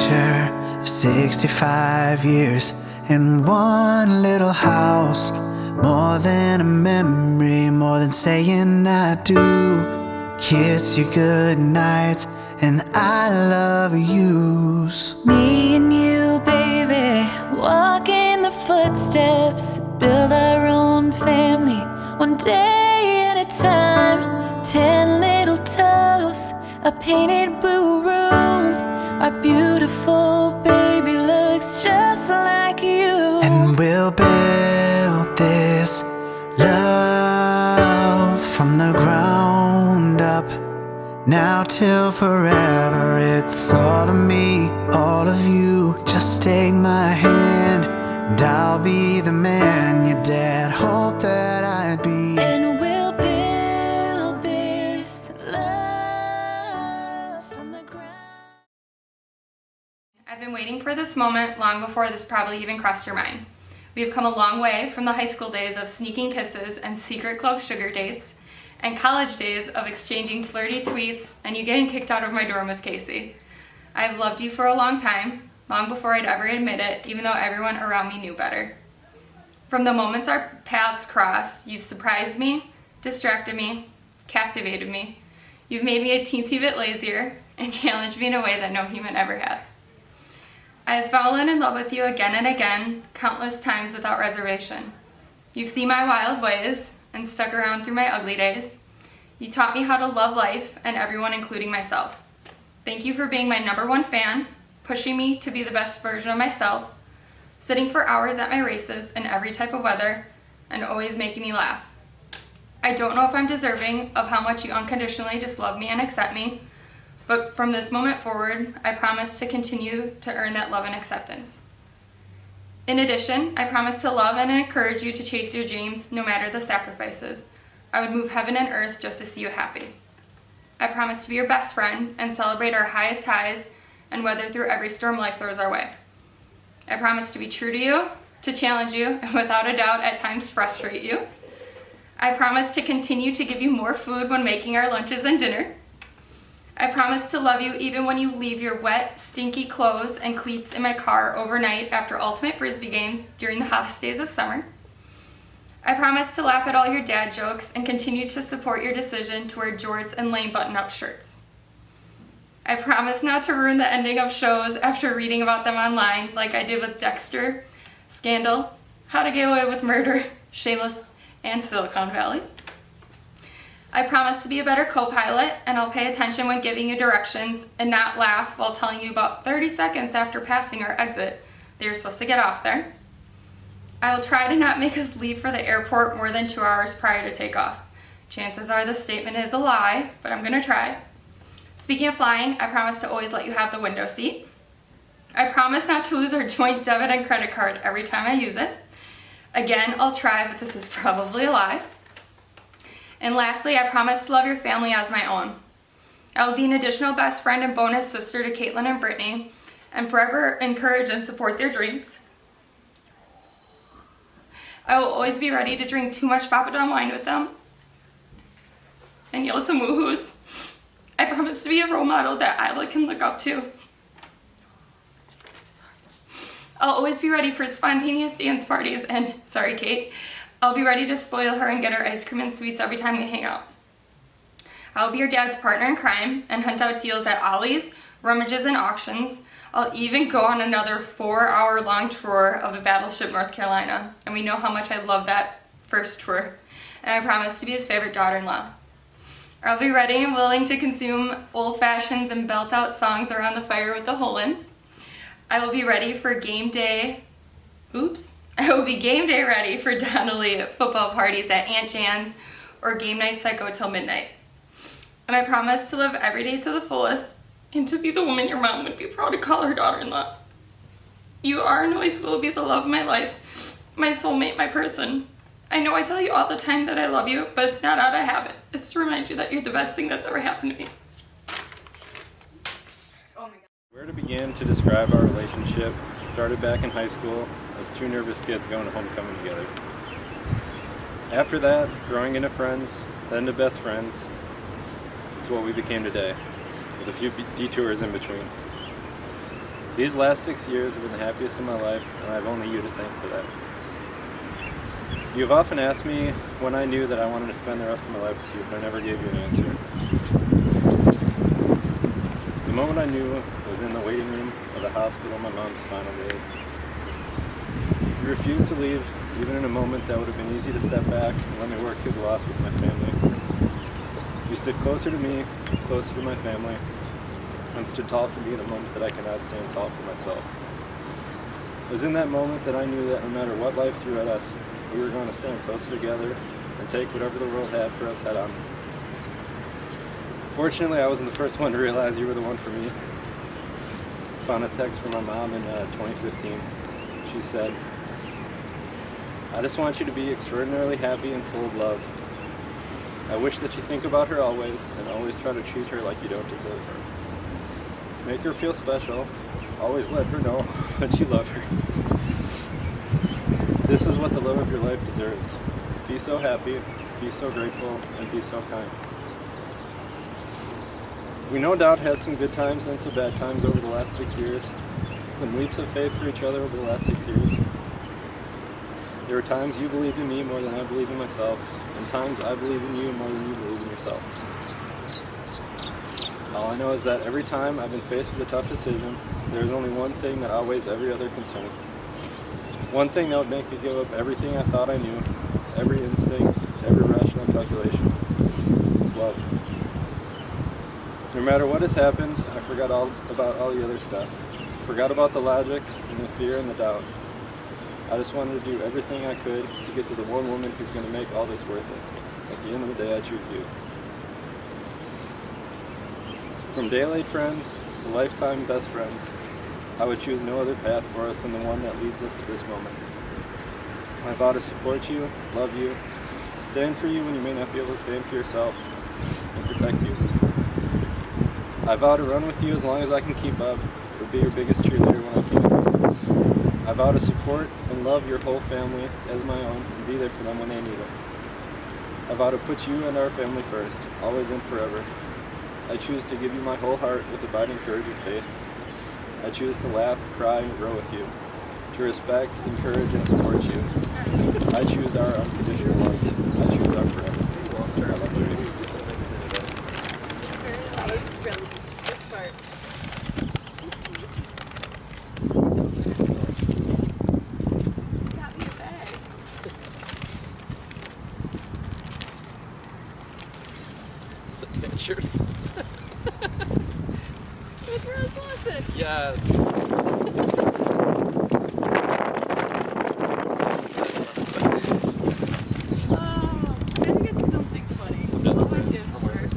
picture of 65 years in one little house. More than a memory, more than saying I do. Kiss you good nights and I love yous. Me and you, baby, walk in the footsteps, build our own family, one day at a time. 10 little toes, a painted blue room. Our beautiful baby looks just like you. And we'll build this love from the ground up. Now till forever, it's all of me, all of you. Just take my hand and I'll be the man your dad hoped that I'd be. And we'll build this love from the ground. I've been waiting for this moment long before this probably even crossed your mind. We have come a long way from the high school days of sneaking kisses and secret club sugar dates, and college days of exchanging flirty tweets and you getting kicked out of my dorm with Casey. I've loved you for a long time, long before I'd ever admit it, even though everyone around me knew better. From the moments our paths crossed, you've surprised me, distracted me, captivated me. You've made me a teensy bit lazier and challenged me in a way that no human ever has. I have fallen in love with you again and again, countless times without reservation. You've seen my wild ways and stuck around through my ugly days. You taught me how to love life and everyone, including myself. Thank you for being my #1 fan, pushing me to be the best version of myself, sitting for hours at my races in every type of weather, and always making me laugh. I don't know if I'm deserving of how much you unconditionally just love me and accept me, but from this moment forward, I promise to continue to earn that love and acceptance. In addition, I promise to love and encourage you to chase your dreams no matter the sacrifices. I would move heaven and earth just to see you happy. I promise to be your best friend and celebrate our highest highs and weather through every storm life throws our way. I promise to be true to you, to challenge you, and without a doubt at times frustrate you. I promise to continue to give you more food when making our lunches and dinner. I promise to love you even when you leave your wet, stinky clothes and cleats in my car overnight after ultimate frisbee games during the hottest days of summer. I promise to laugh at all your dad jokes and continue to support your decision to wear jorts and lame button-up shirts. I promise not to ruin the ending of shows after reading about them online like I did with Dexter, Scandal, How to Get Away with Murder, Shameless, and Silicon Valley. I promise to be a better co-pilot, and I'll pay attention when giving you directions and not laugh while telling you about 30 seconds after passing our exit that you're supposed to get off there. I will try to not make us leave for the airport more than 2 hours prior to takeoff. Chances are this statement is a lie, but I'm gonna try. Speaking of flying, I promise to always let you have the window seat. I promise not to lose our joint debit and credit card every time I use it. Again, I'll try, but this is probably a lie. And lastly, I promise to love your family as my own. I will be an additional best friend and bonus sister to Caitlin and Brittany, and forever encourage and support their dreams. I will always be ready to drink too much Papadon wine with them and yell some woohoos. I promise to be a role model that Isla can look up to. I'll always be ready for spontaneous dance parties and, sorry Kate, I'll be ready to spoil her and get her ice cream and sweets every time we hang out. I'll be your dad's partner in crime and hunt out deals at Ollie's, rummages, and auctions. I'll even go on another 4-hour-long tour of the Battleship North Carolina, and we know how much I love that first tour. And I promise to be his favorite daughter-in-law. I'll be ready and willing to consume old fashions and belt out songs around the fire with the Hollands. I will be ready for game day. I will be game day ready for Donnelly football parties at Aunt Jan's or game nights that go till midnight. And I promise to live every day to the fullest and to be the woman your mom would be proud to call her daughter-in-law. You are and always will be the love of my life, my soulmate, my person. I know I tell you all the time that I love you, but it's not out of habit. It's to remind you that you're the best thing that's ever happened to me. Oh my God. Where to begin to describe our relationship started back in high school as two nervous kids going to homecoming together. After that, growing into friends, then to best friends, it's what we became today, with a few detours in between. These last 6 years have been the happiest in my life, and I have only you to thank for that. You have often asked me when I knew that I wanted to spend the rest of my life with you, but I never gave you an answer. The moment I knew was in the waiting room of the hospital in my mom's final days. You refused to leave, even in a moment that would have been easy to step back and let me work through the loss with my family. You stood closer to me, closer to my family, and stood tall for me in a moment that I cannot stand tall for myself. It was in that moment that I knew that no matter what life threw at us, we were going to stand closer together and take whatever the world had for us head on. Fortunately, I wasn't the first one to realize you were the one for me. I found a text from my mom in 2015. She said, "I just want you to be extraordinarily happy and full of love. I wish that you think about her always and always try to treat her like you don't deserve her. Make her feel special. Always let her know that you love her. This is what the love of your life deserves. Be so happy, be so grateful, and be so kind." We no doubt had some good times and some bad times over the last 6 years. Some leaps of faith for each other over the last 6 years. There were times you believed in me more than I believed in myself, and times I believed in you more than you believed in yourself. All I know is that every time I've been faced with a tough decision, there is only one thing that outweighs every other concern. One thing that would make me give up everything I thought I knew, every instinct, every rational calculation. It's love. No matter what has happened, I forgot all about all the other stuff. Forgot about the logic and the fear and the doubt. I just wanted to do everything I could to get to the one woman who's going to make all this worth it. At the end of the day, I choose you. From day-late friends to lifetime best friends, I would choose no other path for us than the one that leads us to this moment. I vow to support you, love you, stand for you when you may not be able to stand for yourself, and protect you. I vow to run with you as long as I can keep up, or be your biggest cheerleader when I can. I vow to support and love your whole family as my own, and be there for them when they need it. I vow to put you and our family first, always and forever. I choose to give you my whole heart with abiding courage and faith. I choose to laugh, cry, and grow with you, to respect, encourage, and support you. I choose our unconditional love. I choose our forever. I love you. That was really good part. Got me a bag. It's a t-shirt. With Rose Watson. Yes. Oh, I gotta get something funny. What do I do for it?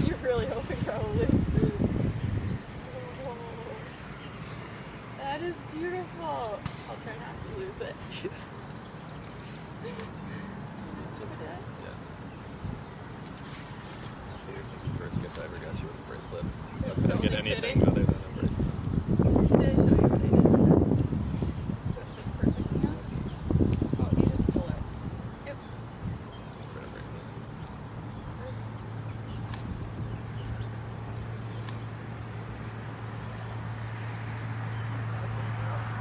You're really hoping, probably. Whoa. That is beautiful. I'll try not to lose it. Since What's that? yeah. Since the first gift I ever got you with a bracelet. I couldn't Only get anything kidding. other than a bracelet. Did I show you what I did? That's perfect. You know? Oh, you just pull it. Yep. For a bracelet. That's in the house.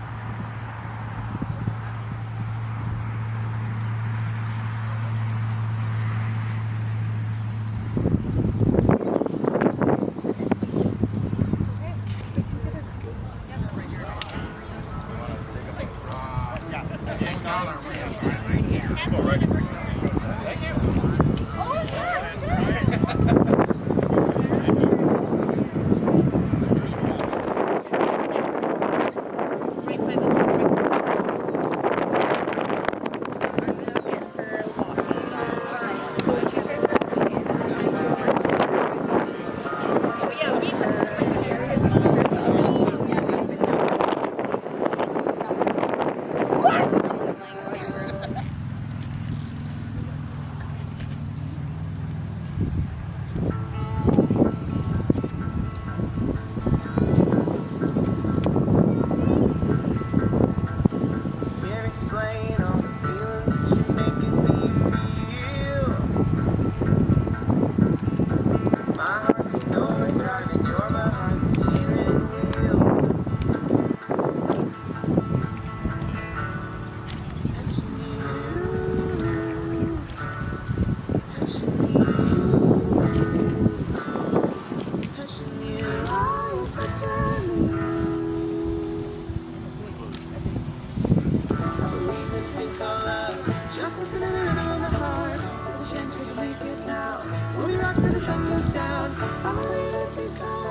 sun goes down. I believe I think I'll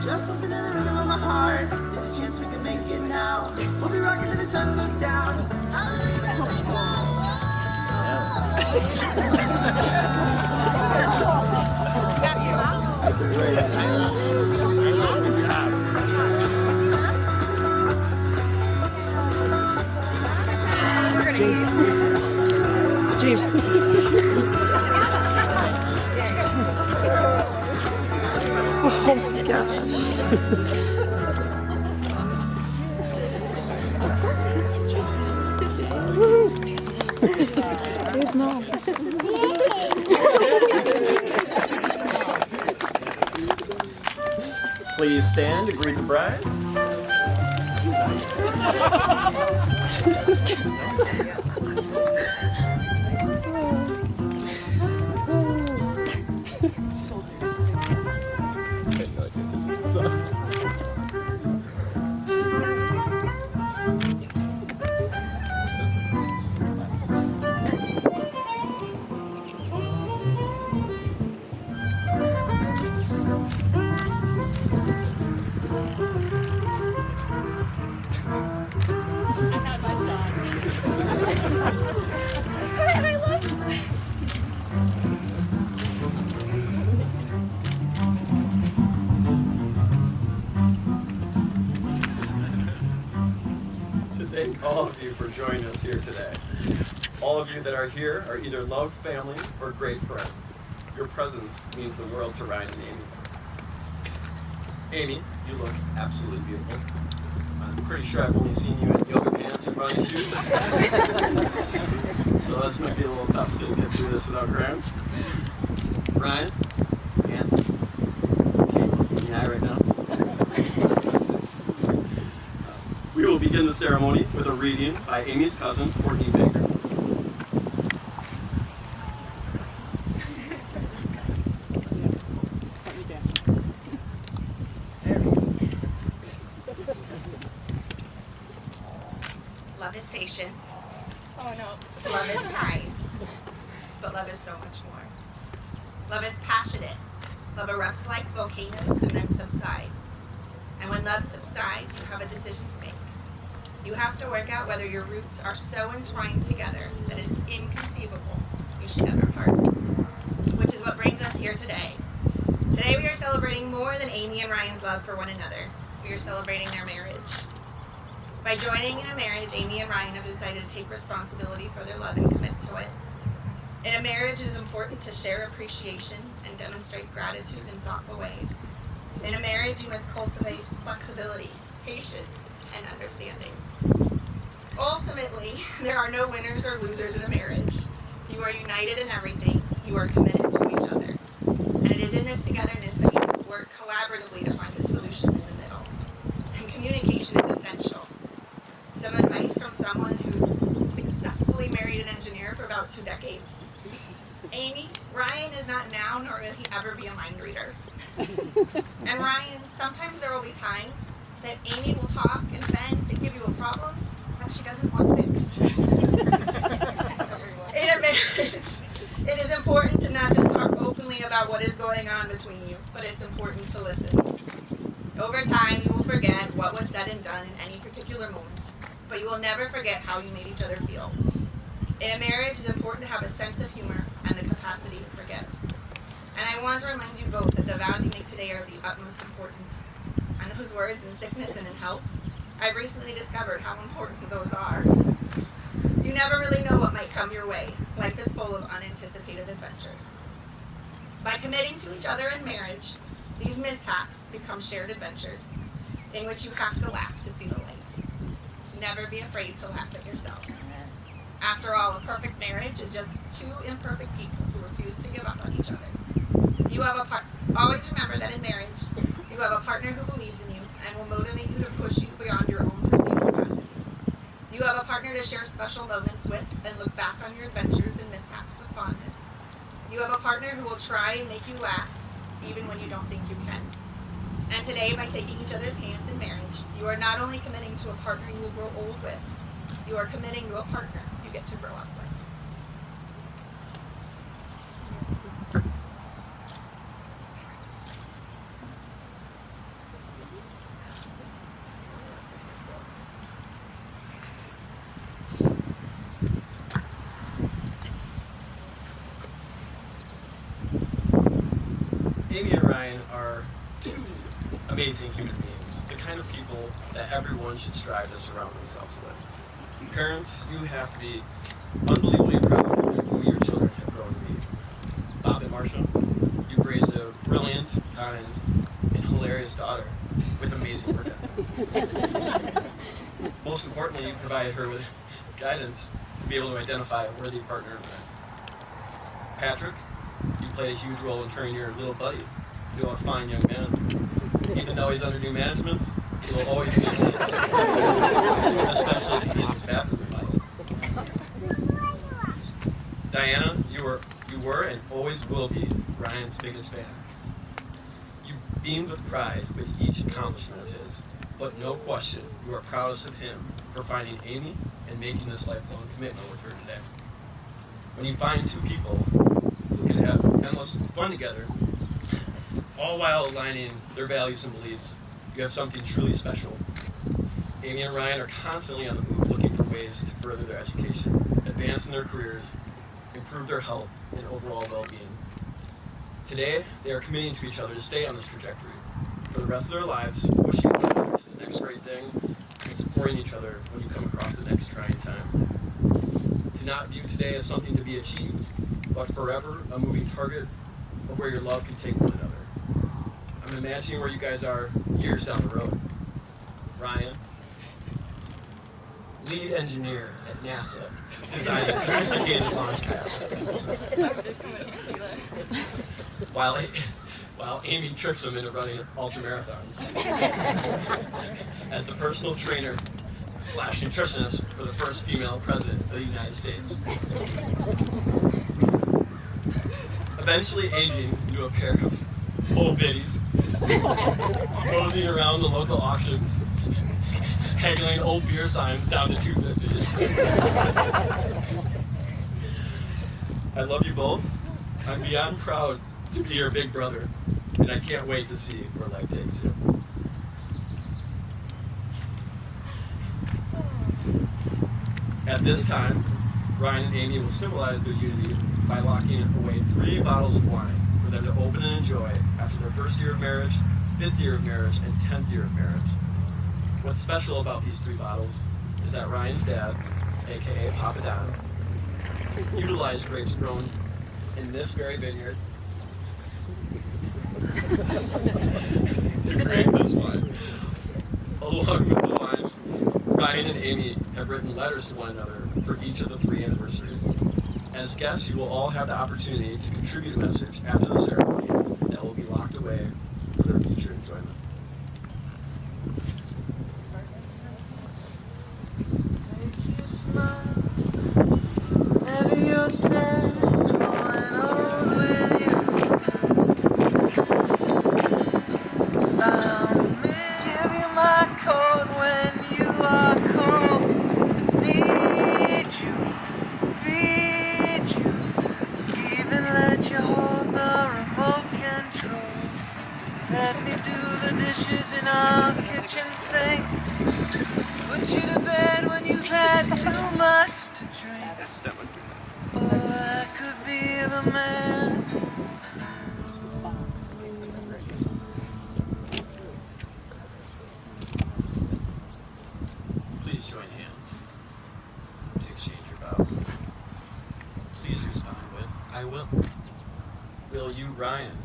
just listen to the rhythm of my heart. There's a chance we can make it now. We'll be rocking till the sun goes down. I believe it's gonna Please stand to greet the bride. Thank all of you for joining us here today. All of you that are here are either loved family or great friends. Your presence means the world to Ryan and Aimee. Aimee, you look absolutely beautiful. I'm pretty sure I've only seen you in yoga pants and running shoes. So this might be a little tough to get through this without crying. Ryan, handsome. Okay, look in the eye right now. We will begin the ceremony with a reading by Aimee's cousin, Courtney Baker. Love is patient. Oh no. Love is kind. But love is so much more. Love is passionate. Love erupts like volcanoes and then subsides. And when love subsides, you have a decision to make. You have to work out whether your roots are so entwined together that it's inconceivable you should ever part. Which is what brings us here today. Today we are celebrating more than Aimee and Ryan's love for one another. We are celebrating their marriage. By joining in a marriage, Aimee and Ryan have decided to take responsibility for their love and commit to it. In a marriage, it is important to share appreciation and demonstrate gratitude in thoughtful ways. In a marriage, you must cultivate flexibility, patience, and understanding. Ultimately, there are no winners or losers in a marriage. You are united in everything. You are committed to each other. And it is in this togetherness that you must work collaboratively to find a solution in the middle. And communication is essential. Some advice from someone who's successfully married an engineer for about 2 decades. Aimee, Ryan is not now, nor will he ever be a mind reader. And Ryan, sometimes there will be times that Aimee will talk and vent and give you a problem that she doesn't want fixed. In a marriage, it is important to not just talk openly about what is going on between you, but it's important to listen. Over time, you will forget what was said and done in any particular moment, but you will never forget how you made each other feel. In a marriage, it's important to have a sense of humor and the capacity to forgive. And I want to remind you both that the vows you make today are of the utmost importance. And those words in sickness and in health I've recently discovered how important those are. You never really know what might come your way. Life is full of unanticipated adventures. By committing to each other in marriage, these mishaps become shared adventures in which you have to laugh to see the light. Never be afraid to laugh at yourselves. After all, a perfect marriage is just two imperfect people who refuse to give up on each other. Always remember that in marriage, you have a partner who believes in you and will motivate you to push you beyond your own perceived capacities. You have a partner to share special moments with and look back on your adventures and mishaps with fondness. You have a partner who will try and make you laugh even when you don't think you can. And today, by taking each other's hands in marriage, you are not only committing to a partner you will grow old with, you are committing to a partner you get to grow up with. Aimee and Ryan are two amazing human beings, the kind of people that everyone should strive to surround themselves with. Parents, you have to be unbelievably proud of who your children have grown to be. Bob and Marcia, you've raised a brilliant, kind, and hilarious daughter with amazing work ethic. Most importantly, you provided her with guidance to be able to identify a worthy partner. Patrick, you played a huge role in turning your little buddy into a fine young man. Even though he's under new management, he will always be a man. Especially if he needs his bathroom remodeled. Diana, you were and always will be Ryan's biggest fan. You beamed with pride with each accomplishment of his, but no question, you are proudest of him for finding Aimee and making this lifelong commitment with her today. When you find two people who can have endless fun together, all while aligning their values and beliefs, you have something truly special. Aimee and Ryan are constantly on the move looking for ways to further their education, advance in their careers, improve their health and overall well-being. Today, they are committing to each other to stay on this trajectory for the rest of their lives, pushing one another to the next great thing and supporting each other when you come across the next trying time. Do not view today as something to be achieved, but forever a moving target of where your love can take one another. I'm imagining where you guys are years down the road. Ryan, lead engineer at NASA, designing sophisticated launch pads. While Aimee tricks him into running ultramarathons. As the personal trainer / nutritionist for the first female president of the United States. Eventually aging into a pair of old biddies, moseying around the local auctions, haggling old beer signs down to $2.50. I love you both. I'm beyond proud to be your big brother, and I can't wait to see where life takes you. At this time, Ryan and Aimee will symbolize their unity by locking away 3 bottles of wine for them to open and enjoy after their first year of marriage, 5th year of marriage, and 10th year of marriage. What's special about these 3 bottles is that Ryan's dad, aka Papa Don, utilized grapes grown in this very vineyard to create this wine. Along with the wine, Ryan and Aimee have written letters to one another for each of the 3 anniversaries. As guests, you will all have the opportunity to contribute a message after the ceremony that will be locked away for their future enjoyment. Make you smile whenever you're sad, growing old with you. I'll give you my coat when you are cold. Need you, feed you, even let you hold the remote control. So let me do the dishes in our kitchen sink. Put you to bed when you've had too much to drink. Oh, I could be the man. Will you, Ryan,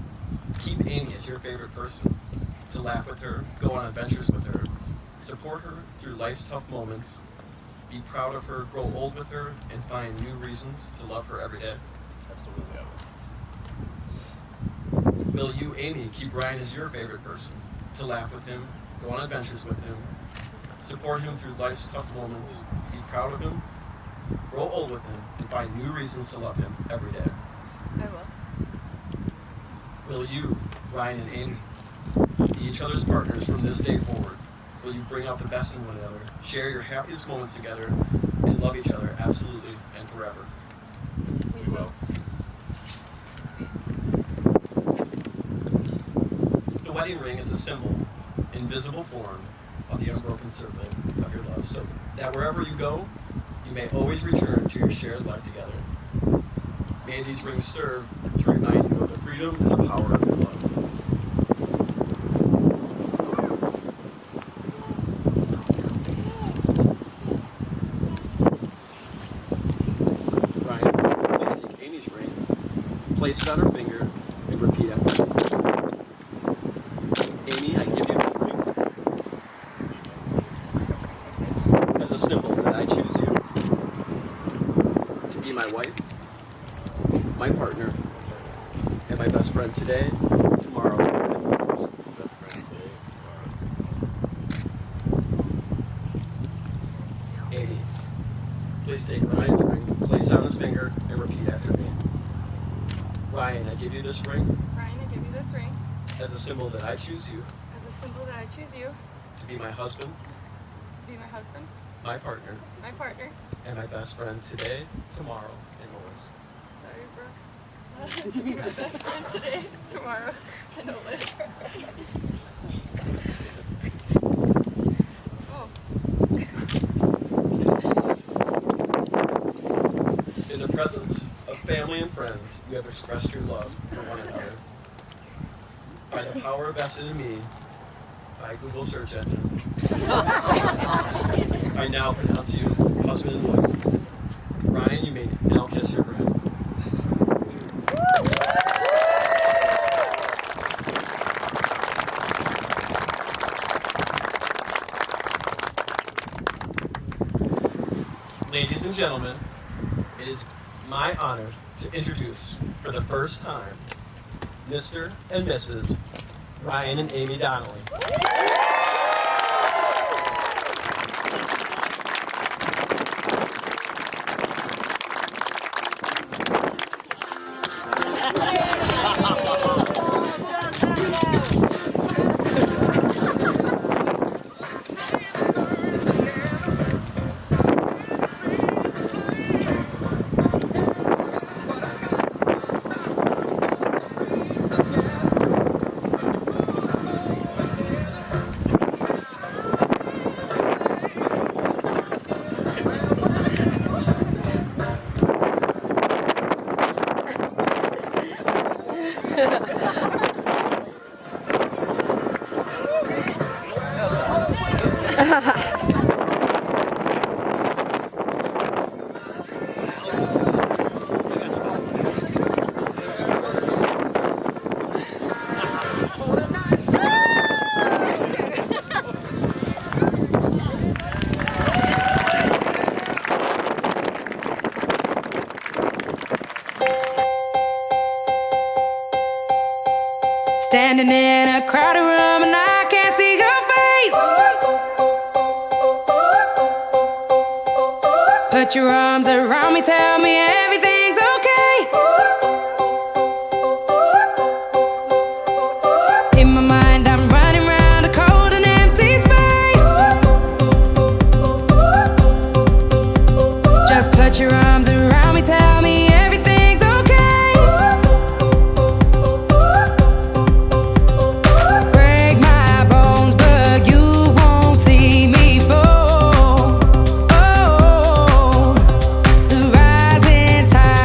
keep Aimee as your favorite person? To laugh with her, go on adventures with her, support her through life's tough moments, be proud of her, grow old with her, and find new reasons to love her every day? Absolutely, I will. Will you, Aimee, keep Ryan as your favorite person? To laugh with him, go on adventures with him, support him through life's tough moments, be proud of him, grow old with him, and find new reasons to love him every day? I will. Will you, Ryan and Aimee, be each other's partners from this day forward? Will you bring out the best in one another, share your happiest moments together, and love each other absolutely and forever? We will. The wedding ring is a symbol, invisible form, of the unbroken circle of your love, so that wherever you go, you may always return to your shared life together. May these rings serve to remind you of the freedom and the power of your love. Ryan, please take Amy's ring, place it on her finger, and repeat after me. Aimee, I give you this ring as a symbol that I choose you to be my wife, my partner, and my best friend today, tomorrow, and always. Best friend today, Aimee, please take Ryan's ring, place it on his finger, and repeat after me. Ryan, I give you this ring Ryan, I give you this ring as a symbol that I choose you as a symbol that I choose you to be my husband, to be my husband, my partner, my partner. and my best friend today, tomorrow, and always. Sorry, bro. To be my best friend today, tomorrow, and always. Oh. In the presence of family and friends, you have expressed your love for one another. By the power vested in me by Google search engine, I now pronounce you husband and wife. Ryan, you may now kiss your bride. Ladies and gentlemen, it is my honor to introduce for the first time Mr. and Mrs. Ryan and Aimee Donnelly. Standing in a crowded room and I can't see your face. Put your arms around me, tell me everything's okay. In my mind I'm running round a cold and empty space. Just put your arms around me, tell me everything's okay. Break my bones, but you won't see me fall. Oh, the rising tide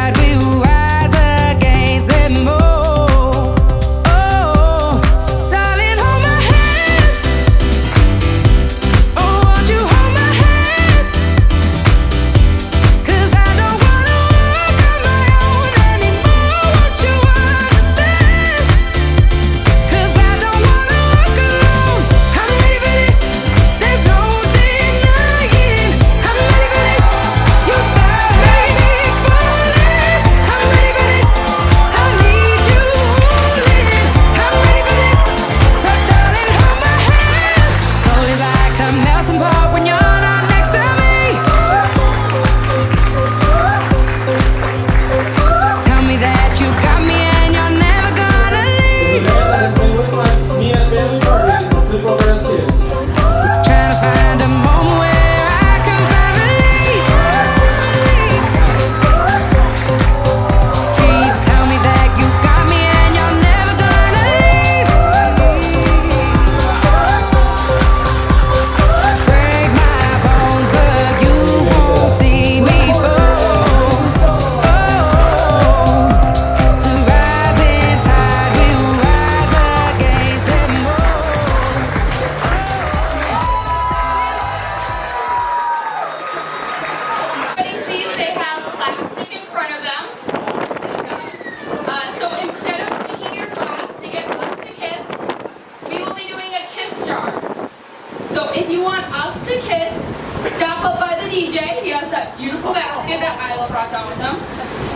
the DJ, he has that beautiful basket that Isla brought down with him,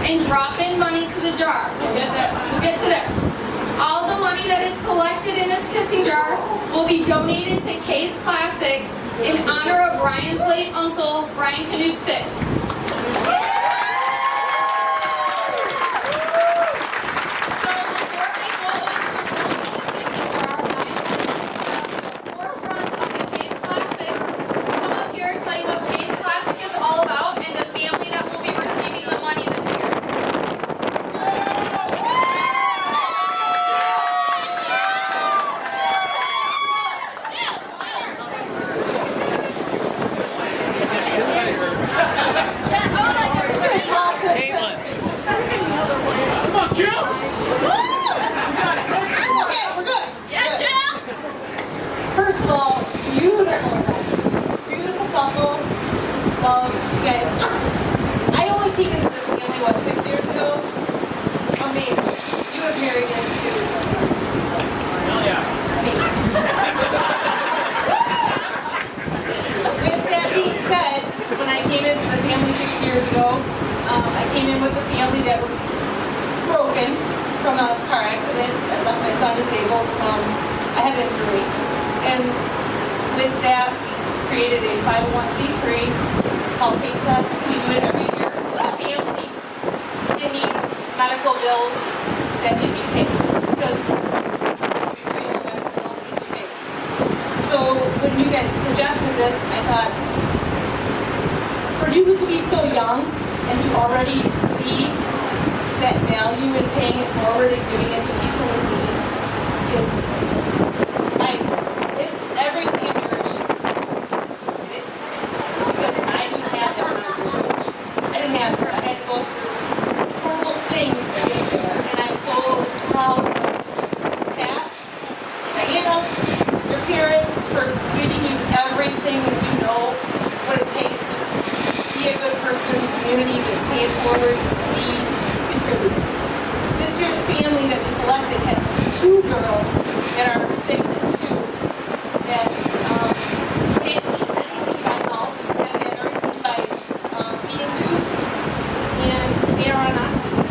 and drop in money to the jar. We'll get to that. All the money that is collected in this kissing jar will be donated to Kate's Classic in honor of Ryan's late uncle, Brian Knudsen. First of all, beautiful couple. Love you guys. I only came into this family, 6 years ago? Amazing. You have married into me. With that being said, when I came into the family 6 years ago, I came in with a family that was broken from a car accident and left my son disabled from a head injury. And with that, we created a 501c3. It's called Kate Classic. We do it every year with a family. Any medical bills that need to be paid. Because medical bills need to be paid. So when you guys suggested this, I thought, for you to be so young and to already see that value in paying it forward and giving it to people in need is everything in your issue. It is. Because I didn't have that when I was your age. I didn't have it. I had to go through horrible things to get there. And I'm so proud of Pat, Diana, your parents for giving you everything that you know what it takes to be a good person in the community, to pay it forward, to contribute. This year's family that we selected had 2 girls that are 6 and 2. That can't eat anything by mouth, have had everything by feeding tubes, and they are on oxygen.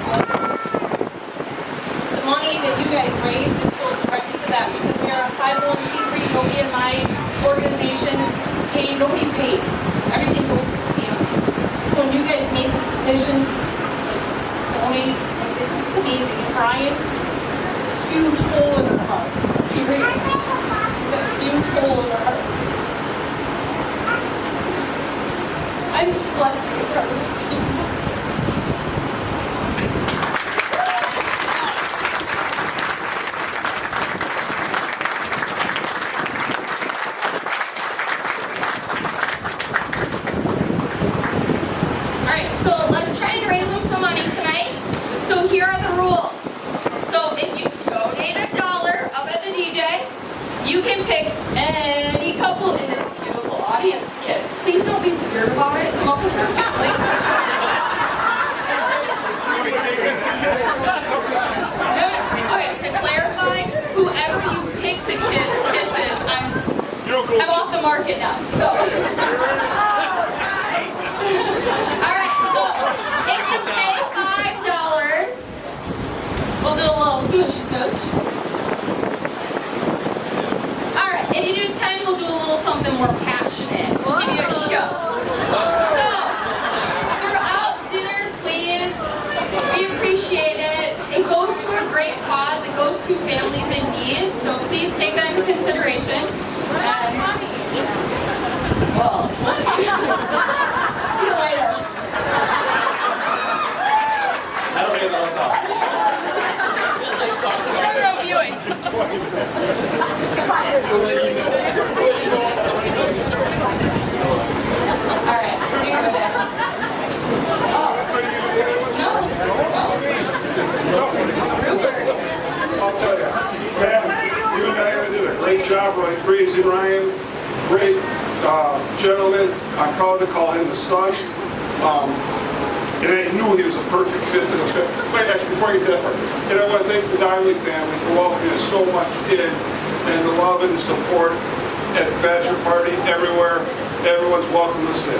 The money that you guys raise just goes directly to that because we are a 501c3. Nobody in my organization paid, nobody's paid. Everything goes to the family. So when you guys made this decision to donate, it's amazing. Brian, huge hole in her heart. Let's be real. A huge hole in her heart. I'm just blessed to be part of this team. Alright, so let's try and raise them some money tonight. So here are the rules. So if you donate $1 up at the DJ, you can pick any couple in this beautiful audience to kiss. Please don't be weird about it. Some of us are family. Okay, to clarify, whoever you pick to kiss kisses, I'm off the market now. So, all right. So if you pay $5, we'll do a little smooch. Alright, if you do 10, we'll do a little something more passionate. We'll give you a show. So, throughout dinner, please, we appreciate it. It goes to a great cause. It goes to families in need. So please take that into consideration. Well, it's money. See you later. That'll be another talk. No viewing. Alright, here you go down. Oh. No. Rupert. I'll tell you. Pat, you and I did a great job raising Ryan. Great gentleman. I'm proud to call him the son. And I knew he was a perfect fit to the fit. Wait, actually, before you get that part, and I want to thank the Donnelly family for welcoming us so much in, and the love and the support at the bachelor party, everywhere. Everyone's welcome to sit.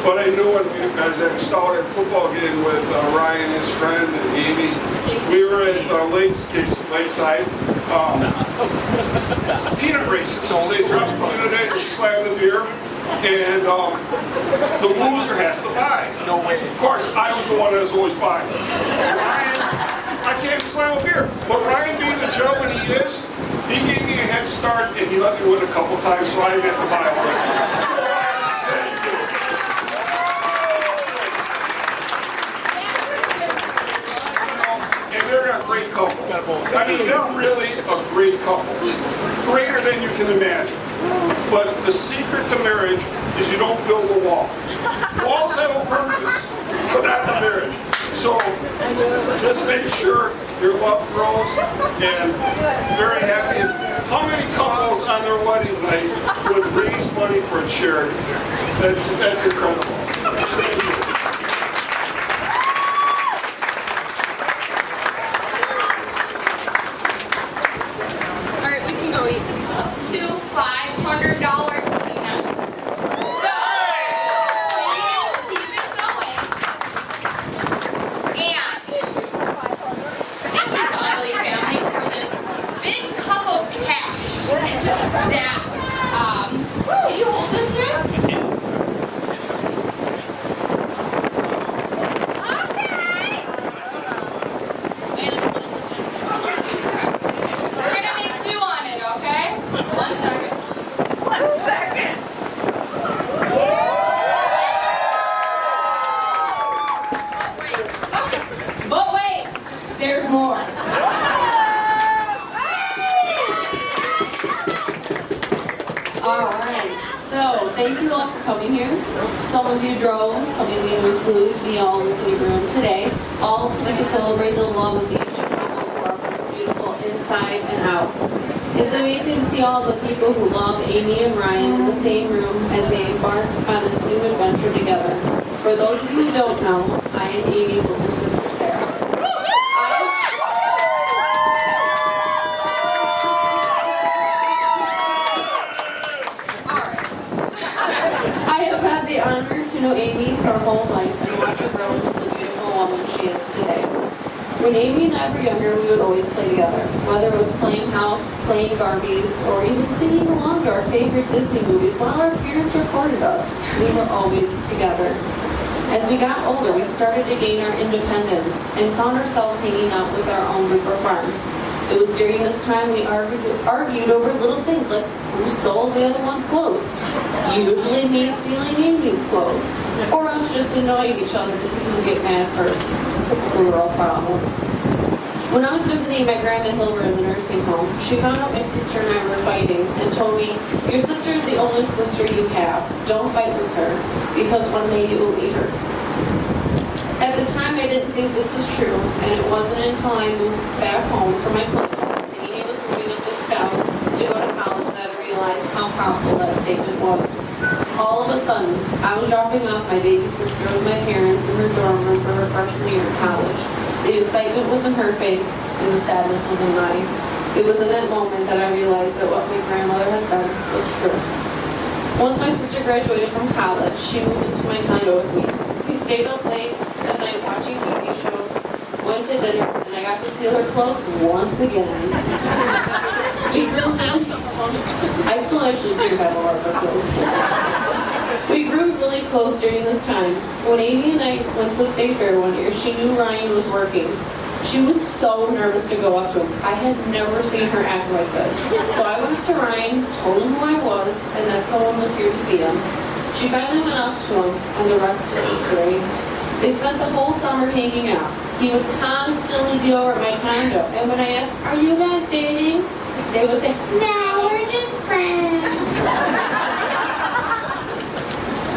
But I knew when I was at Stoughton football game with Ryan, his friend, and Aimee. We were at Lakeside. Peanut races. So they drop the peanut in, they slam the beer, and the loser has to buy. No way. Of course, I was the one that was always buying. Ryan, I can't slam a beer. But Ryan, being the gentleman he is, he gave me a head start, and he let me win a couple times, so I didn't have to buy one. They're a great couple. I mean, they're really a great couple. Greater than you can imagine. But the secret to marriage is you don't build a wall. Walls have a purpose, but not the marriage. So just make sure your love grows, and very happy. How many couples on their wedding night would raise money for a charity? That's incredible. Thank you. To $500 tonight. So, please keep it going. And thank you to Ugly Family for this big cup of cash that, can you hold this now? There's more. Alright, so thank you all for coming here. Some of you drove, some of you flew to be all in the city room today, all so we can celebrate the love of these two people who are beautiful inside and out. It's amazing to see all the people who love Aimee and Ryan in the same room as they embark on this new adventure together. For those of you who don't know, I am Aimee's older sister, Sarah. The honor to know Aimee her whole life and watch her grow into the beautiful woman she is today. When Aimee and I were younger, we would always play together, whether it was playing house, playing Barbies, or even singing along to our favorite Disney movies while our parents recorded us. We were always together. As we got older, we started to gain our independence and found ourselves hanging out with our own group of friends. It was during this time we argued over little things like who stole the other one's clothes. Usually me stealing Aimee's clothes. Or us just annoying each other to see who get mad first. Typical girl problems. When I was visiting my grandma Hilbert in the nursing home, she found out my sister and I were fighting and told me, "Your sister is the only sister you have. Don't fight with her, because one day you will meet her." At the time, I didn't think this was true, and it wasn't until I moved back home for my clinicals and Aimee was moving up to Scout to go to college that I realized how powerful that statement was. All of a sudden, I was dropping off my baby sister with my parents in her dorm room for her freshman year of college. The excitement was in her face, and the sadness was in mine. It was in that moment that I realized that what my grandmother had said was true. Once my sister graduated from college, she moved into my condo with me. We stayed up late at night watching TV shows, went to dinner, and I got to steal her clothes once again. We grew I still actually do have a lot of her clothes. We grew really close during this time. When Aimee and I went to the state fair one year, she knew Ryan was working. She was so nervous to go up to him. I had never seen her act like this. So I went up to Ryan, told him who I was, and that someone was here to see him. She finally went up to him, and the rest is history. They spent the whole summer hanging out. He would constantly be over at my condo, and when I asked, "Are you guys dating?" they would say, "No, we're just friends."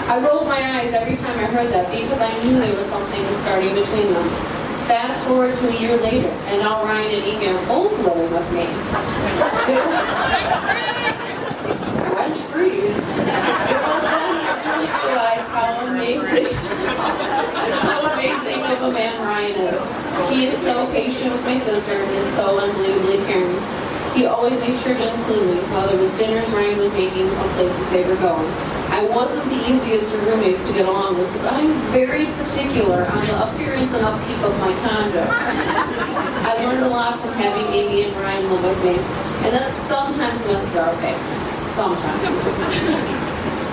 I rolled my eyes every time I heard that because I knew there was something starting between them. Fast forward to a year later, and now Ryan and Aimee are both living with me. It was rent-free. It was then I really realized how amazing of a man Ryan is. He is so patient with my sister and is so unbelievably caring. He always made sure to include me, whether it was dinners Ryan was making or places they were going. I wasn't the easiest of roommates to get along with since I'm very particular on the appearance and upkeep of my condo. I learned a lot from having Aimee and Ryan live with me, and that sometimes messes are okay. Sometimes.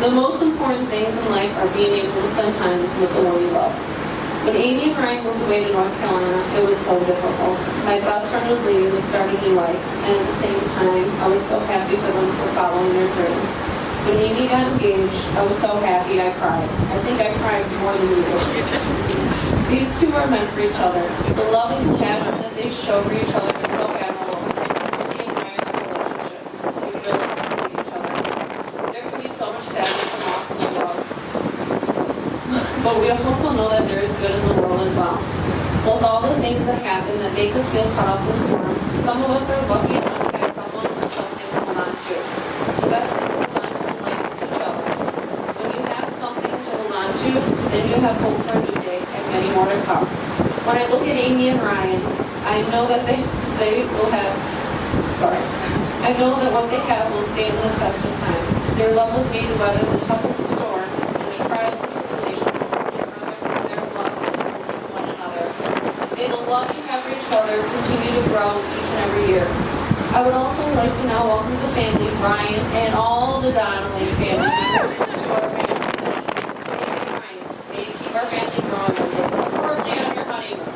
The most important things in life are being able to spend time with the one you love. When Aimee and Ryan moved away to North Carolina, it was so difficult. My best friend was leaving to start a new life, and at the same time, I was so happy for them for following their dreams. When Aimee got engaged, I was so happy I cried. I think I cried more than you did. These two are meant for each other. The love and compassion that they show for each other is so admirable. I truly admire their relationship. They really complete each other. There can be so much sadness and loss in the love. But we also know that there is good in the world as well. With all the things that happen that make us feel caught up in the storm, some of us are lucky enough to have someone or something to hold on to. The best thing to hold on to in life is each other. When you have something to hold on to, then you have hope for a new day and many more to come. When I look at Aimee and Ryan, I know that they will have, I know that what they have will stand the test of time. Their love was made to weather the toughest of storms and the trials and tribulations will only further their love and devotion to one another. May the love you have for each other continue to grow each and every year. I would also like to now welcome the family, Ryan, and all the Donnelly family members to our family. To Aimee and Ryan, may you keep our family growing one day, preferably on your honeymoon.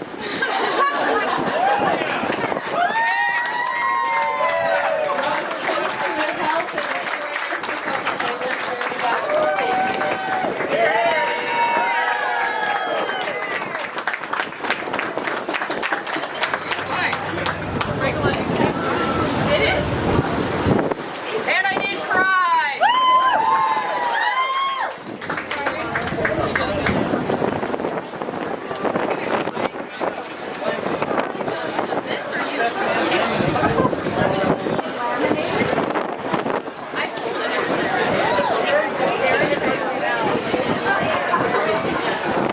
And I did cry!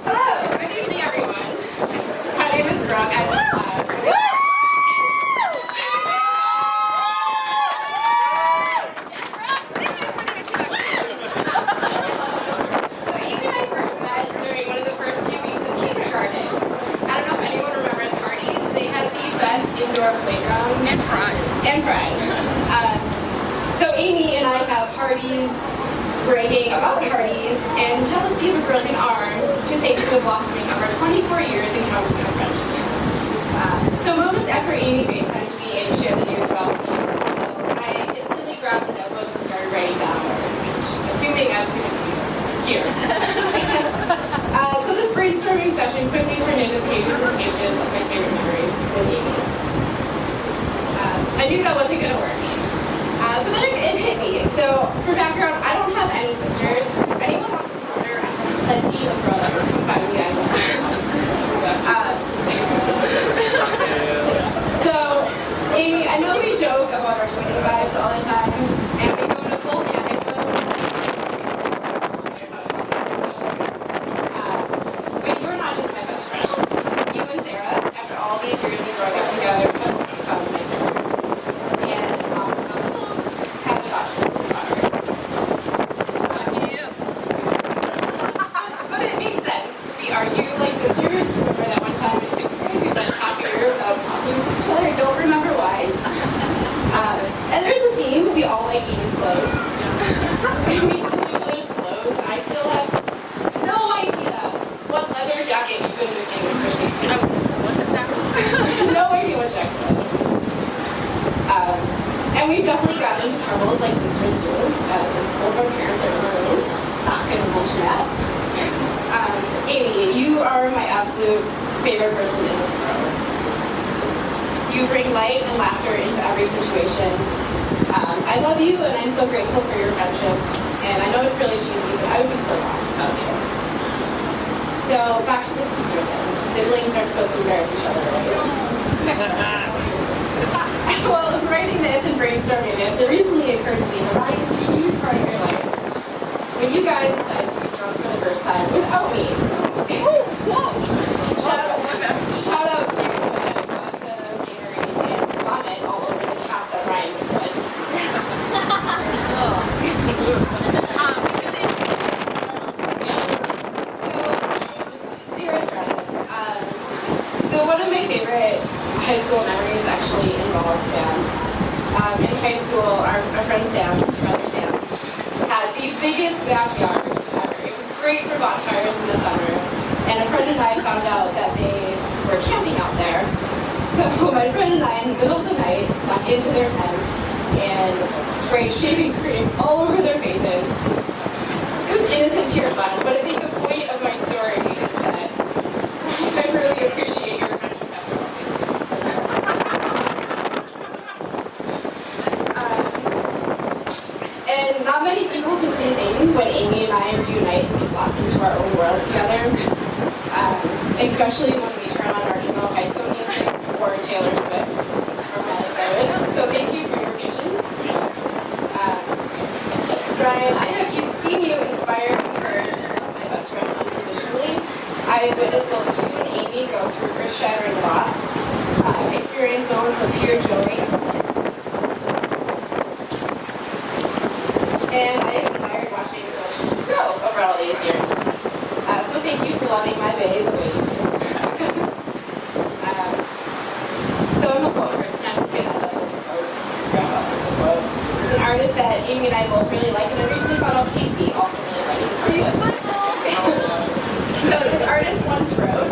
Hello, good evening, everyone. My name is Brooke. So Aimee and I first met during one of the first few weeks of kindergarten. I don't know if anyone remembers parties. They had the best indoor playground. And fries. And fries. So Aimee and I have parties, bragging about parties, and jealousy of a broken arm to thank for the blossoming of our 24 years in counting of friendship. So moments after Aimee FaceTimed me and shared the news about me, so I instantly grabbed a notebook and started writing down our speech, assuming I was going to be here. So this brainstorming session quickly turned into pages and pages of my favorite memories with Aimee. I knew that wasn't going to work. But then it hit me. So for background, I don't have any sisters. If anyone wants a brother, I have plenty of brothers. Come find me, I will. So, Aimee, I know we joke about our twinning vibes all the time, and we go into full panic mode. But you're not just my best friend. You and Sarah, after all these years of growing up together, have become my sisters. And have adopted a daughter. But it makes sense. We argue like sisters. Remember that one time in 6th grade? We went happier without talking to each other. I don't remember why. And there's a theme. We all like Amy's clothes. We steal each other's clothes. I still have no idea what leather jacket you've been missing for 6 years. No idea what jacket that was. And we've definitely gotten into troubles like sisters do, since both our parents are in the room. Not going to mention that. Aimee, you are my absolute favorite person in this world. You bring light and laughter into every situation. I love you, and I'm so grateful for your friendship. And I know it's really cheesy, but I would be so lost without you. So back to the sister thing. Siblings are supposed to embarrass each other, right? Well, writing this and brainstorming this, it recently occurred to me that Ryan is a huge part of your life. When you guys decided to get drunk for the first time without me. Shout out to vodka, Gatorade, and vomit all over the cast of Ryan's foot. all of Sam. In high school, our friend Sam, brother Sam, had the biggest backyard ever. It was great for bonfires in the summer. And a friend and I found out that they were camping out there. So my friend and I, in the middle of the night, snuck into their tent and sprayed shaving cream all over their faces. It was innocent, pure fun, but I think the point of my story is that I really appreciate your friendship after all these years. And not many people can say Satan when Aimee and I reunite and get lost into our own world together. Especially when we turn on our emo high school music or Taylor Swift or Miley Cyrus. So thank you for your patience. Brian, I have seen you inspire and encourage my best friend unconditionally. I have witnessed both you and Aimee go through earth-shattering loss, experience moments of pure joy, and I have admired watching your relationship grow over all these years. So thank you for loving my babe the way you do. So I'm a quote person. I'm just gonna wrap up with a quote. It's an artist that Aimee and I both really like, and I recently found out Casey also really likes this artist. So this artist once wrote,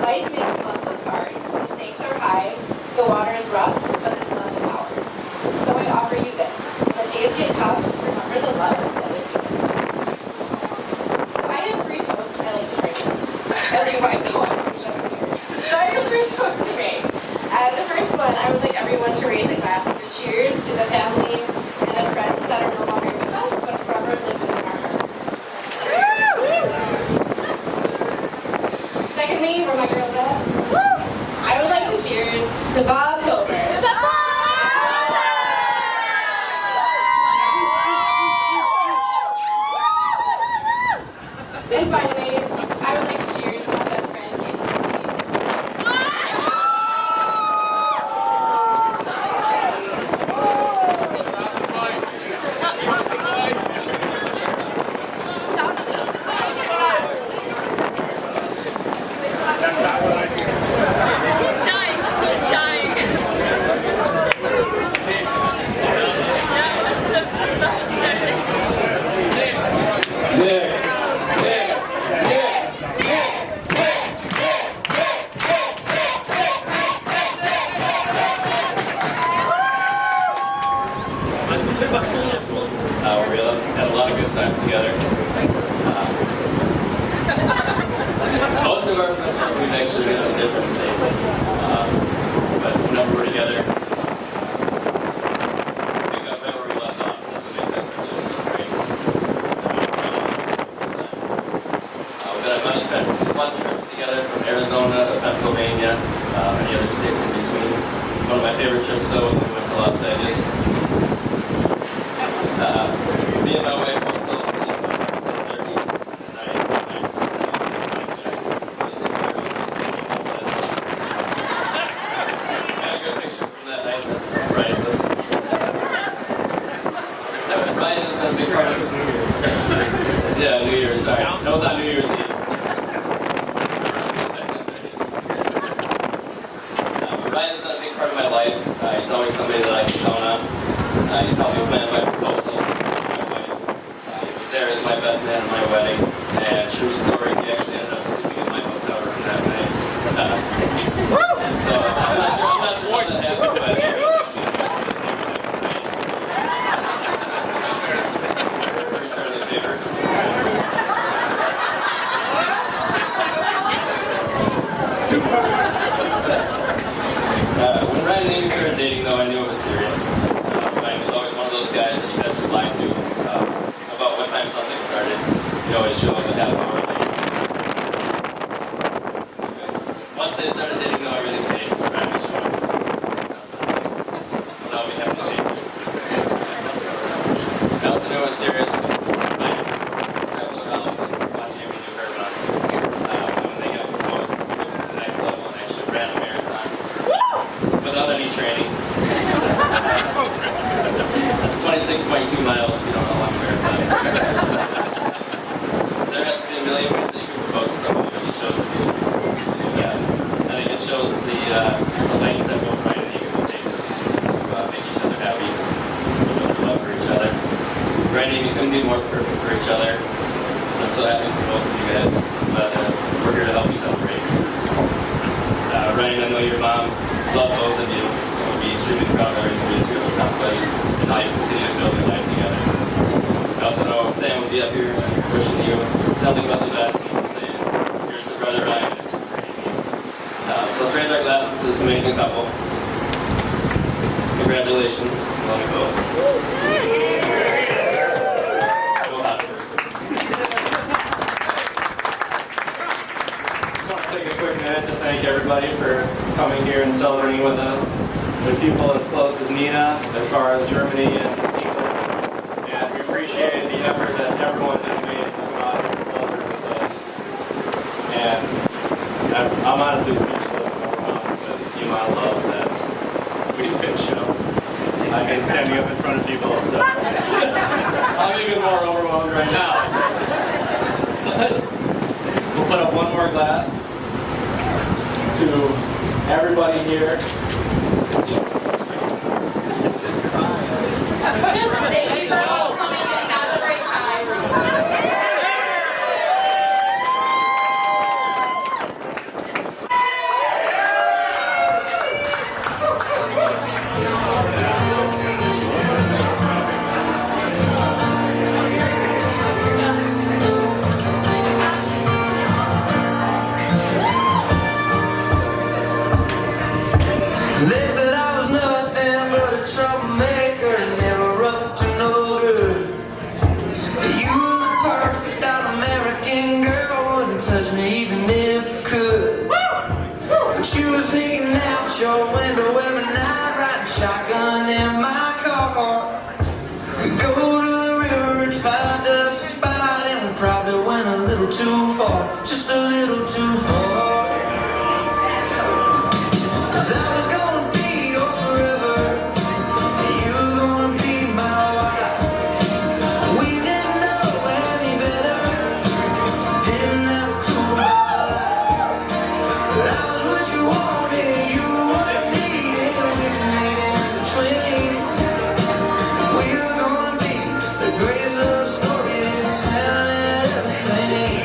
"Life makes love look hard. The stakes are high. The water is rough, but this love is ours. So I offer you this. When the days get tough, remember the love that is yours." So I have three toasts I like to drink, as you guys can watch me show here. So I have three toasts to make. The first one, I would like everyone to raise a glass and cheers to the family and the friends that are no longer with us, but forever live within our hearts. Secondly, where my girls at? I would like to cheers to Bob Hilbert. And finally, I would like to cheers to my best friend, Kate. Where we had a lot of good times together. Most of our friendships we've actually been in different states, but whenever we're together, we pick up right where we left off. That's what makes that friendship so great. We've had fun trips together from Arizona to Pennsylvania, any other states in between. One of my favorite trips though was when we went to Las Vegas. Me and my wife both fell asleep at 10:30 at night. It was 6:30. I got a good picture from that night. That's priceless. Ryan has been a big part of it. Yeah, New Year's. Sorry. No, it was on New Year's Eve. Ryan has been a big part of my life. He's always somebody that I can count on. He's helped me plan my proposal. There is my best man at my wedding, and true story, he actually ended up sleeping in my hotel room that night. So I'm not sure how that happened, but he was actually in my tonight. Return the favor. When Ryan and Aimee started dating, though, I knew it was serious. Ryan was always one of those guys that you had to lie to. About what time something started. You always show up a half hour late. Once they started dating, though, everything changed. Ryan was showing up. Now we have to change it. I also knew it was serious. I traveled around and watched Aimee do her runs. When they got proposed, we took it to the next level and actually ran a marathon without any training. That's 26.2 miles if you don't know how long a marathon is. There has to be a million ways that you can propose to somebody that shows that you do that. I think it shows the lengths that both Ryan and Aimee be more perfect for each other. I'm so happy for both of you guys, but we're here to help you celebrate. Ryan, I know your mom loved both of you and would be extremely proud of everything you two have accomplished and how you continue to build your life together. I also know Sam will be up here wishing you nothing but the best and saying, here's to brother Ryan and sister Aimee. So let's raise our glasses to this amazing couple. Congratulations. Love you both. Go Oscars. Just want to take a quick minute to thank everybody for coming here and celebrating with us. With people as close as Nina, as far as Germany and England. And we appreciate the effort that everyone has made to come out here and celebrate with us. And I'm honestly speechless and overwhelmed with the amount of love that we can show. I've been standing up in front of people, so I'm even more overwhelmed right now. But we'll put up one more glass to everybody here. Just cry. Just thank you for coming and have a great time. They said I was nothing but a troublemaker, never up to no good. You were the perfect all-American girl, wouldn't touch me even if you could. But you were sneaking out your window every night, riding shotgun in my car. We'd go to the river and find us a spot, and we probably went a little too far, just a little too far. 'Cause I was gonna be your forever, and you were gonna be my wife. We didn't know any better, didn't have a clue about life. But I was what you wanted, you were what I needed, we made it in between. We were gonna be the greatest love story this town had ever seen.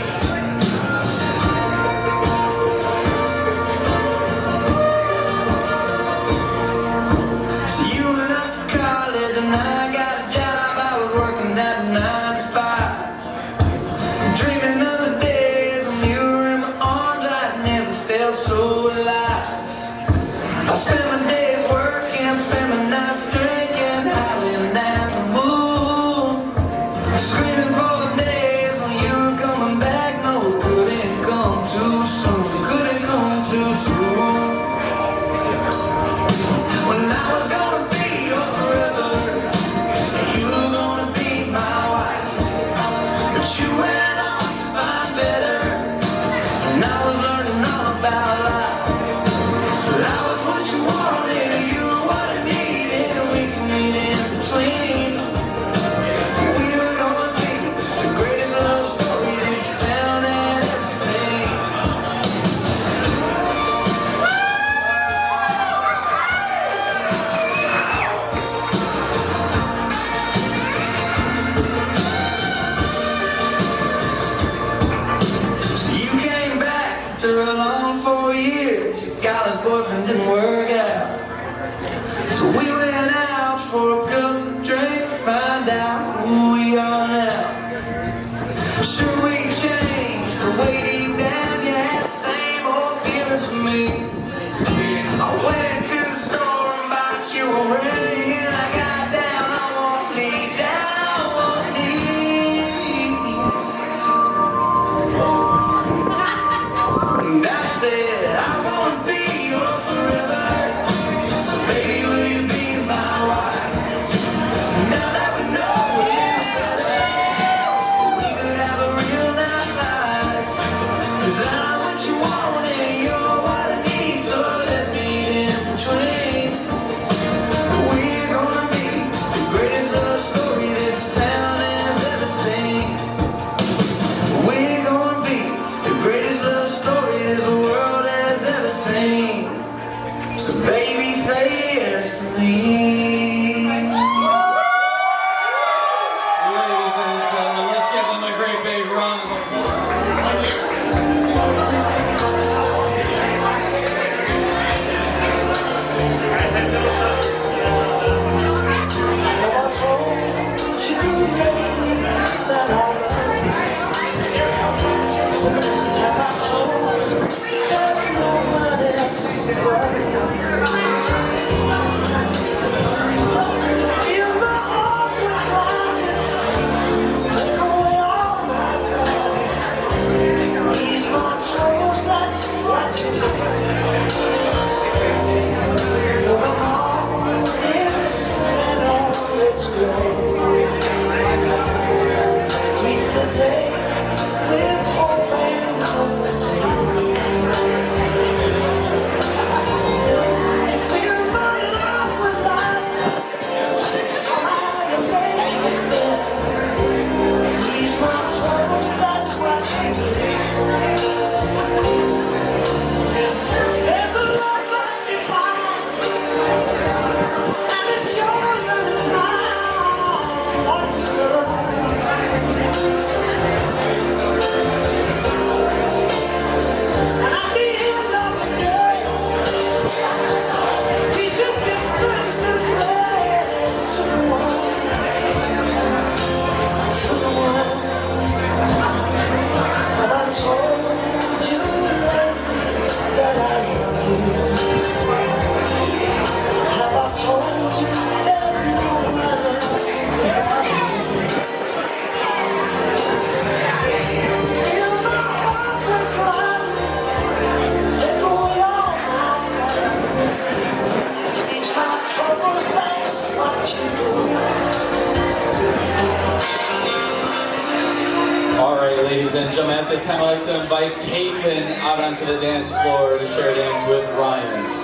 Ladies and gentlemen, at this time I'd like to invite Caitlin out onto the dance floor to share a dance with Ryan.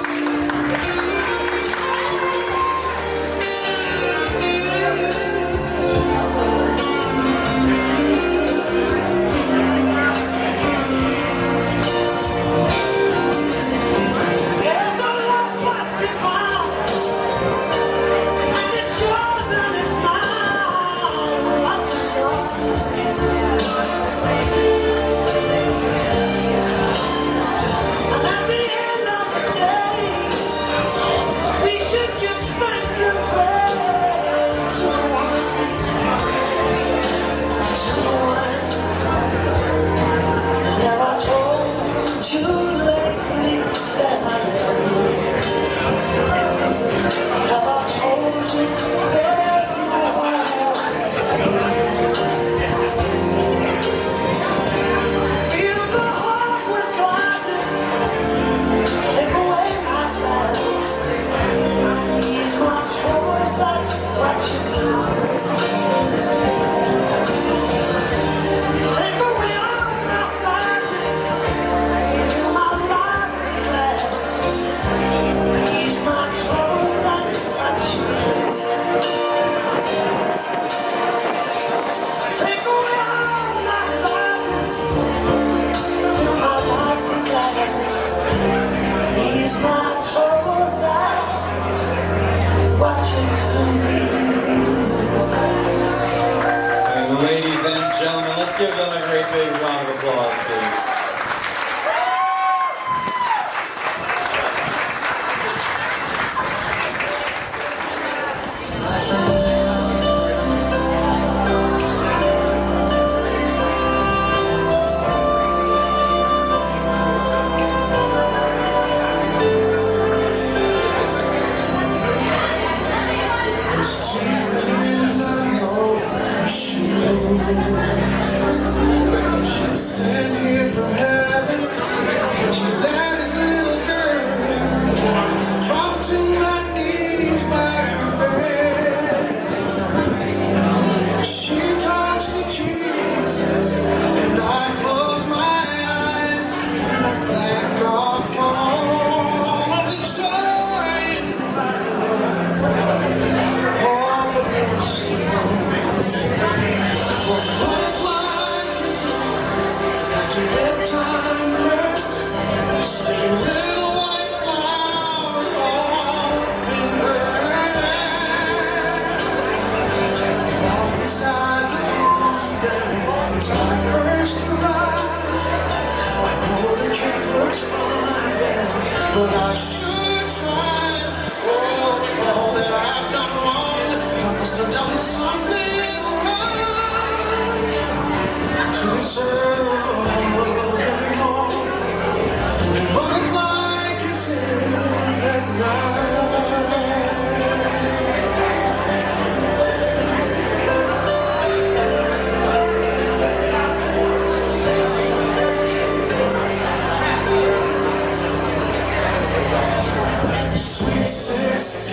Ladies and gentlemen, let's give them a great big round of applause, please. She was sent here from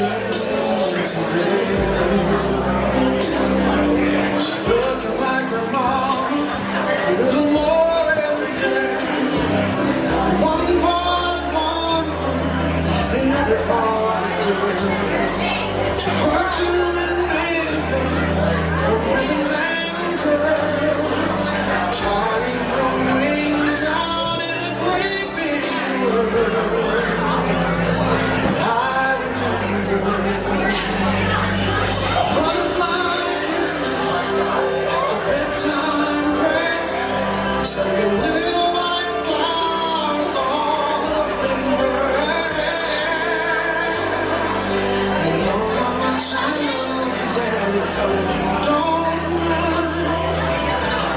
day today. She's looking like her mom, a little more every day. One part woman, the other part girl. To perfume and makeup, from ribbons and curls, trying her wings out in a great big world. But I remember a butterfly kisses after bedtime prayer, singing little white flowers all up in her hair. I know how much I love you, Daddy, but if you don't mind,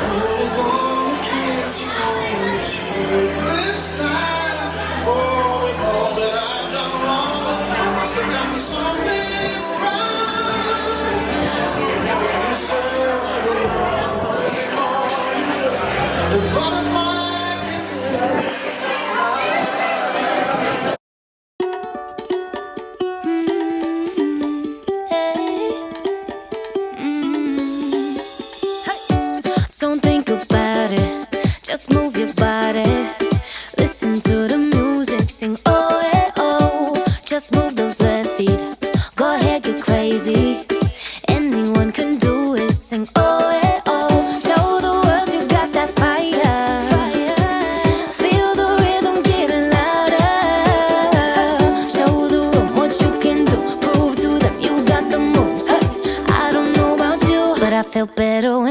I'm only gonna kiss you on the cheek this time. Oh, with all that I've done wrong, I must have done something wrong. You deserve your love every morning, the butterfly kisses. Don't think about it, just move your body. Listen to the music, sing oh eh oh. Just move those left feet, go ahead, get crazy. Anyone can do it, sing oh eh oh. Show the world you got that fire. Feel the rhythm getting louder. Show the room what you can do, prove to them you got the moves. Hey, I don't know about you, but I feel better when